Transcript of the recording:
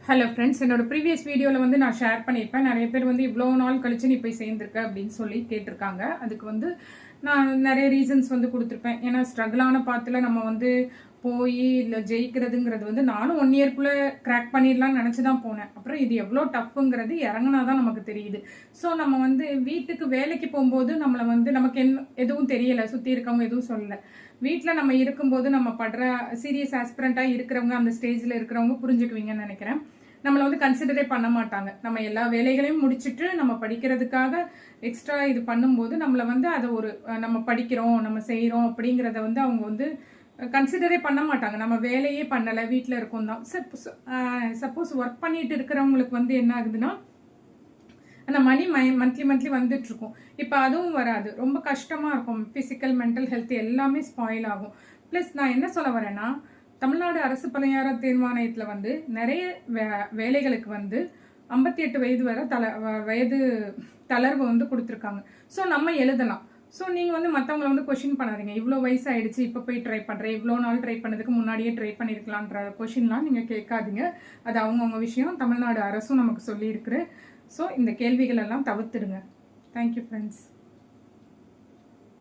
Hello friends, என்னோட previous வீடியோவில் வந்து நான் ஷேர் பண்ணியிருப்பேன். நிறைய பேர் வந்து இவ்வளோ நாள் கழிச்சு நீ போய் சேர்ந்துருக்க அப்படின்னு சொல்லி கேட்டிருக்காங்க. அதுக்கு வந்து நான் நிறைய ரீசன்ஸ் வந்து கொடுத்துருப்பேன். ஏன்னா ஸ்ட்ரகிளான பாத்தில் நம்ம வந்து போய் இல்லை ஜெயிக்கிறதுங்கிறது வந்து நானும் 1 இயர்க்குள்ளே கிராக் பண்ணிடலாம்னு நினச்சி தான் போனேன். அப்புறம் இது எவ்வளோ டஃப்புங்கிறது இறங்கினா தான் நமக்கு தெரியுது. ஸோ நம்ம வந்து வீட்டுக்கு வேலைக்கு போகும்போது நம்மளை வந்து நமக்கு எதுவும் தெரியலை, சுற்றி இருக்கவங்க எதுவும் சொல்லலை. வீட்டில் நம்ம இருக்கும்போது நம்ம படுற சீரியஸ் ஆஸ்பிரண்ட்டாக இருக்கிறவங்க, அந்த ஸ்டேஜில் இருக்கிறவங்க புரிஞ்சுக்குவீங்கன்னு நினைக்கிறேன். நம்மளை வந்து கன்சிடரே பண்ண மாட்டாங்க. நம்ம எல்லா வேலைகளையும் முடிச்சுட்டு நம்ம படிக்கிறதுக்காக எக்ஸ்ட்ரா இது பண்ணும்போது நம்மளை வந்து அதை ஒரு நம்ம படிக்கிறோம், நம்ம செய்கிறோம் அப்படிங்கிறத வந்து அவங்க வந்து கன்சிடரே பண்ண மாட்டாங்க. நம்ம வேலையே பண்ணலை, வீட்டில் இருக்கோம் தான். சப்போஸ் ஒர்க் பண்ணிட்டு இருக்கிறவங்களுக்கு வந்து என்ன ஆகுதுன்னா, அந்த மணி மந்த்லி வந்துட்டு இருக்கும். இப்போ அதுவும் வராது. ரொம்ப கஷ்டமாக இருக்கும். ஃபிசிக்கல் மென்டல் ஹெல்த் எல்லாமே ஸ்பாயில் ஆகும். ப்ளஸ் நான் என்ன சொல்ல வரேன்னா, தமிழ்நாடு அரசு பணியாளர் தேர்வாணையத்தில் வந்து நிறைய வேலைகளுக்கு வந்து 58 வயது வரை வயது தளர்வு வந்து கொடுத்துருக்காங்க. ஸோ நம்ம எழுதலாம். ஸோ நீங்கள் வந்து மற்றவங்களை வந்து கொஷின் பண்ணாதீங்க. இவ்வளோ வயசு ஆயிடுச்சு, இப்போ போய் ட்ரை பண்ணுறேன், இவ்வளோ நாள் ட்ரை பண்ணதுக்கு முன்னாடியே ட்ரை பண்ணியிருக்கலான்ற கொஷின்லாம் நீங்கள் கேட்காதீங்க. அது அவங்கவுங்க விஷயம். தமிழ்நாடு அரசும் நமக்கு சொல்லியிருக்குது. ஸோ இந்த கேள்விகள் எல்லாம் தவிர்த்துடுங்க. Thank you friends.